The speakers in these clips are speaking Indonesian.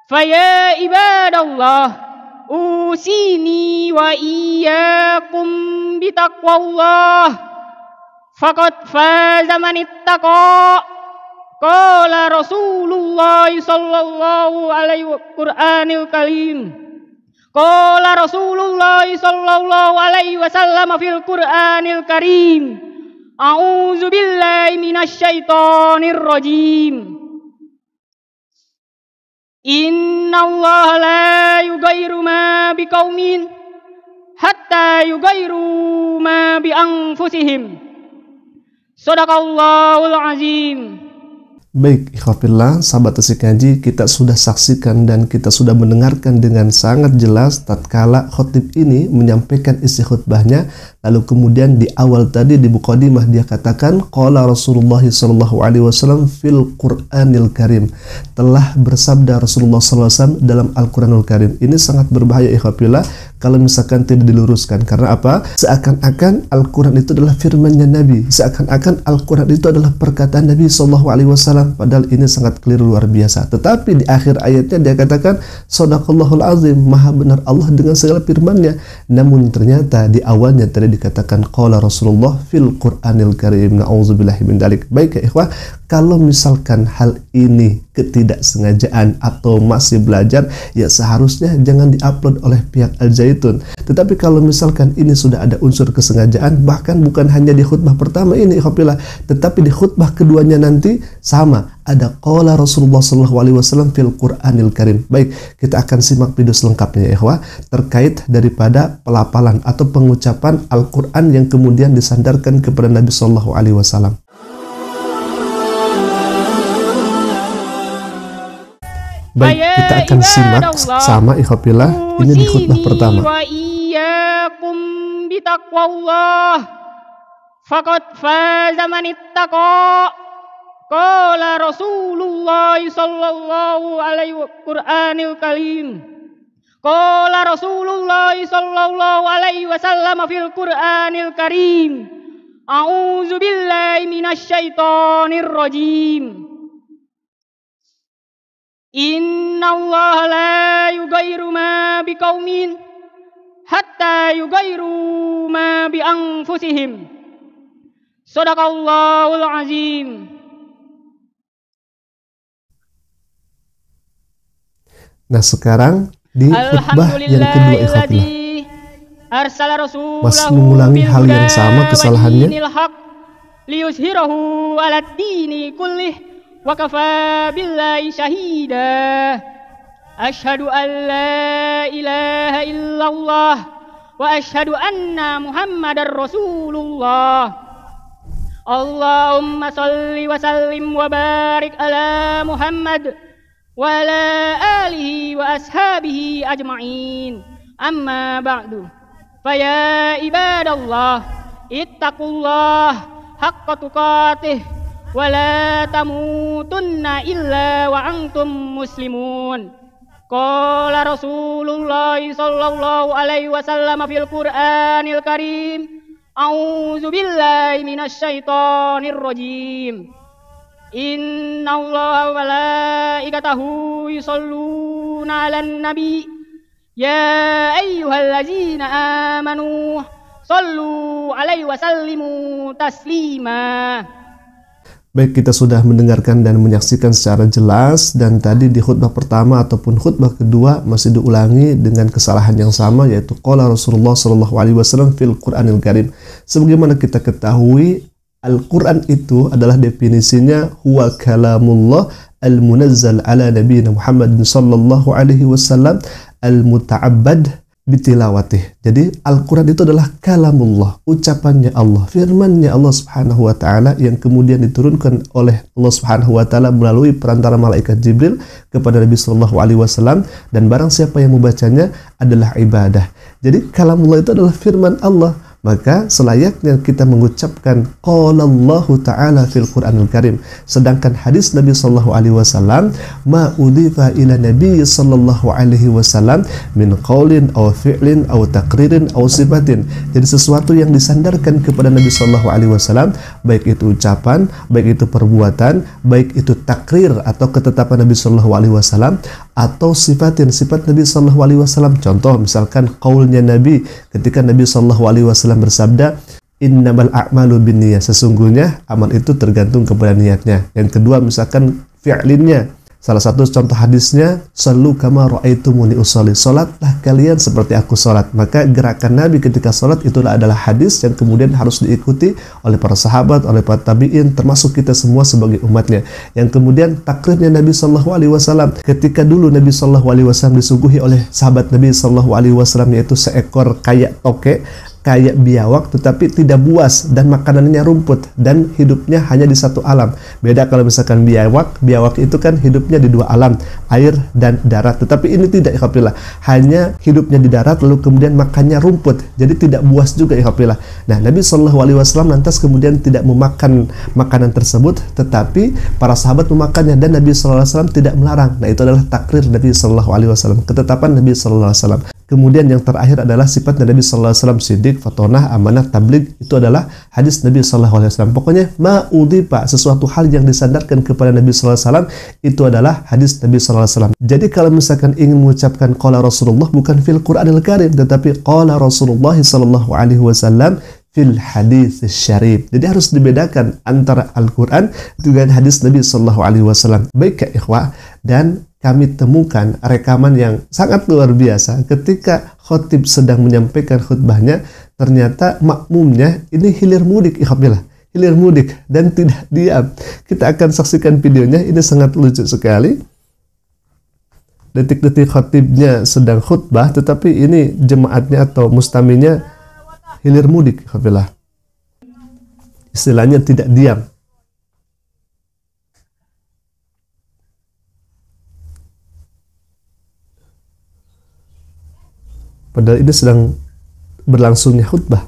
Faya ibadallah, usini wa iyyakum bitaqwallah, faqad faza man ittaqa. Qala Rasulullah sallallahu alaihi Qur'anil Karim. Qala Rasulullah sallallahu alaihi wasallam fil Qur'anil Karim. A'udzu billahi minasy syaithanir rajim. Innallaha la yughayyiru ma biqaumin hatta yughayyiru ma bi anfusihim. Shadaqallahul azim. Baik, ikhwafillah, sahabat Asik Ngaji, kita sudah saksikan dan kita sudah mendengarkan dengan sangat jelas tatkala khotib ini menyampaikan isi khutbahnya. Lalu kemudian di awal tadi di muqaddimah dia katakan qala Rasulullah sallallahu alaihi wasallam fil Qur'anil Karim. Telah bersabda Rasulullah sallallahu alaihi wasallam dalam Al-Qur'anul Karim. Ini sangat berbahaya ikhwafillah kalau misalkan tidak diluruskan. Karena apa? Seakan-akan Al-Quran itu adalah firmannya Nabi. Seakan-akan Al-Quran itu adalah perkataan Nabi sallallahu alaihi wasallam. Padahal ini sangat keliru luar biasa. Tetapi di akhir ayatnya dia katakan Shadaqallahul azim, maha benar Allah dengan segala firman-Nya. Namun ternyata di awalnya tadi dikatakan qala Rasulullah fil Qur'anil Karim. Na'udzubillahi min dzalik. Baik ya ikhwah, kalau misalkan hal ini ketidaksengajaan atau masih belajar, ya seharusnya jangan diupload oleh pihak Al-Zaitun. Tetapi kalau misalkan ini sudah ada unsur kesengajaan, bahkan bukan hanya di khutbah pertama ini ikhwafillah, tetapi di khutbah keduanya nanti sama, ada qala Rasulullah SAW fil Qur'anil Karim. Baik, kita akan simak video selengkapnya ya ikhwah, terkait daripada pelafalan atau pengucapan Al-Quran yang kemudian disandarkan kepada Nabi SAW. Baik, kita akan simak sama ikhwafillah ini di khutbah pertama. Wa iyyakum bitaqwallah, faqad faza man ittaqa. Qala Rasulullah sallallahu alaihi Qur'anil Karim. Qala Rasulullah sallallahu alaihi wasallam fil Qur'anil Karim. A'udzu billahi minasy syaithanir rajim. Innallaha la yughayyiru ma biqaumin hatta yughayyiru ma bi anfusihim. Shadaqallahul azim. Nah, sekarang di khutbah yang kedua ikhwafillah masih mengulangi hal yang sama kesalahannya. Liyuzhirahu 'alad dini kullih wa kafa billahi syahida. Asyhadu an la ilaha illallah wa asyhadu anna Muhammadar Rasulullah. Allahumma shalli wa sallim wa barik ala Muhammad wa ala alihi wa ashabihi ajma'in. Amma ba'du. Faya ibadallah, ittaqullah haqqa tuqatih wa la tamutunna illa wa antum muslimun. Qala Rasulullah sallallahu alaihi wasallam fil Qur'anil Karim. A'udzu billahi minasy syaithanir rajim. Innallaha wa malaikatahu yusholluna 'alan nabi. Ya ayyuhallazina amanu shallu 'alaihi wa sallimu taslima. Baik, kita sudah mendengarkan dan menyaksikan secara jelas, dan tadi di khutbah pertama ataupun khutbah kedua masih diulangi dengan kesalahan yang sama, yaitu qala Rasulullah SAW fil Qur'anil Karim. Sebagaimana kita ketahui, Al-Quran itu adalah definisinya huwa kalamullah al-munazzal ala nabiyina Muhammadin sallallahu alaihi wasallam al-muta'abbad bitilawatih. Jadi Al-Quran itu adalah kalamullah, ucapannya Allah, firmannya Allah subhanahu wa ta'ala yang kemudian diturunkan oleh Allah subhanahu wa ta'ala melalui perantara malaikat Jibril kepada Nabi sallallahu alaihi wasallam, dan barang siapa yang membacanya adalah ibadah. Jadi kalamullah itu adalah firman Allah. Maka selayaknya kita mengucapkan qala Allahu ta'ala fil Qur'anil Karim. Sedangkan hadis Nabi sallallahu alaihi wasallam ma udhifa ila Nabi sallallahu alaihi wasallam min qaulin aw fi'lin aw taqririn aw sifatin. Jadi sesuatu yang disandarkan kepada Nabi sallallahu alaihi wasallam, baik itu ucapan, baik itu perbuatan, baik itu takrir atau ketetapan Nabi sallallahu alaihi wasallam, atau sifatin sifat Nabi Shallallahu Alaihi Wasallam. Contoh misalkan qaulnya Nabi ketika Nabi Shallallahu Alaihi Wasallam bersabda, innamal a'malu binniyah, sesungguhnya amal itu tergantung kepada niatnya. Yang kedua misalkan fi'linnya, salah satu contoh hadisnya, sallu kama ra'aitumuni usolli, salatlah kalian seperti aku salat. Maka gerakan Nabi ketika salat itulah adalah hadis yang kemudian harus diikuti oleh para sahabat, oleh para tabi'in, termasuk kita semua sebagai umatnya. Yang kemudian takrirnya Nabi Shallallahu Alaihi Wasallam ketika dulu Nabi Shallallahu Alaihi Wasallam disuguhi oleh sahabat Nabi Shallallahu Alaihi Wasallam yaitu seekor kayak toke, kayak biawak, tetapi tidak buas dan makanannya rumput dan hidupnya hanya di satu alam. Beda kalau misalkan biawak itu kan hidupnya di dua alam, air dan darat. Tetapi ini tidak, ikhwafillah, hanya hidupnya di darat lalu kemudian makannya rumput, jadi tidak buas juga, ikhwafillah. Nah, Nabi Shallallahu Alaihi Wasallam lantas kemudian tidak memakan makanan tersebut, tetapi para sahabat memakannya dan Nabi Shallallahu Alaihi Wasallam tidak melarang. Nah, itu adalah takrir Nabi Shallallahu Alaihi Wasallam, ketetapan Nabi Shallallahu Alaihi Wasallam. Kemudian yang terakhir adalah sifat Nabi Sallallahu Alaihi Wasallam, sidik, fatonah, amanah, tabligh. Itu adalah hadis Nabi Sallallahu Alaihi Wasallam. Pokoknya ma'udhifa, sesuatu hal yang disandarkan kepada Nabi Sallallahu Alaihi Wasallam, itu adalah hadis Nabi Sallallahu Alaihi Wasallam. Jadi kalau misalkan ingin mengucapkan qala Rasulullah bukan fil Qur'anil Karim, tetapi qala Rasulullah Sallallahu Alaihi Wasallam fil hadis syarif. Jadi harus dibedakan antara Al-Quran dengan hadis Nabi Sallallahu Alaihi Wasallam. Baik ya ikhwah, dan kami temukan rekaman yang sangat luar biasa ketika khotib sedang menyampaikan khutbahnya, ternyata makmumnya ini hilir mudik, ikhwafillah, hilir mudik dan tidak diam. Kita akan saksikan videonya, ini sangat lucu sekali. Detik-detik khotibnya sedang khutbah, tetapi ini jemaatnya atau mustaminya hilir mudik, ikhwafillah. Istilahnya tidak diam. Padahal ini sedang berlangsungnya khutbah.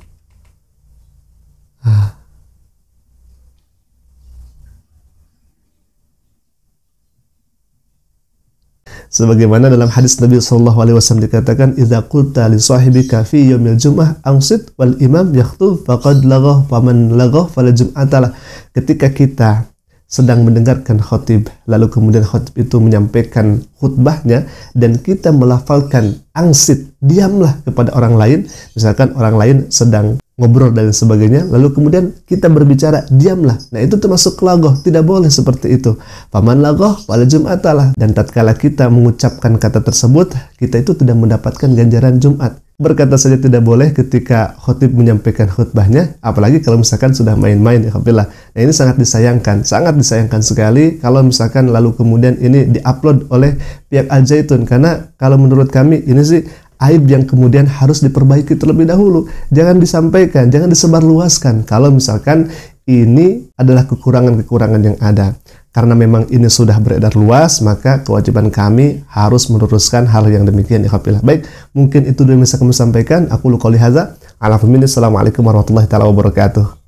Sebagaimana dalam hadis Nabi Sallallahu Alaihi Wasallam dikatakan, idza qulta li sahibika fi yaumil jum'ah ansit wal imam yakhutub faqad laghah faman laghah fala jum'atalah. Ketika kita sedang mendengarkan khotib, lalu kemudian khotib itu menyampaikan khutbahnya dan kita melafalkan angsit, diamlah kepada orang lain, misalkan orang lain sedang ngobrol dan sebagainya, lalu kemudian kita berbicara, diamlah. Nah, itu termasuk lagoh, tidak boleh seperti itu. Faman lagoh wala jum'atalah. Dan tatkala kita mengucapkan kata tersebut, kita itu tidak mendapatkan ganjaran Jumat. Berkata saja tidak boleh ketika khotib menyampaikan khutbahnya, apalagi kalau misalkan sudah main-main, ikhwafillah. Nah, ini sangat disayangkan sekali kalau misalkan lalu kemudian ini diupload oleh pihak Al Zaitun, karena kalau menurut kami ini sih aib yang kemudian harus diperbaiki terlebih dahulu. Jangan disampaikan, jangan disebarluaskan kalau misalkan ini adalah kekurangan-kekurangan yang ada. Karena memang ini sudah beredar luas, maka kewajiban kami harus meluruskan hal yang demikian, ikhwafillah. Baik, mungkin itu dulu yang bisa kami sampaikan. Aku qouli hadza. Assalamualaikum warahmatullahi wabarakatuh.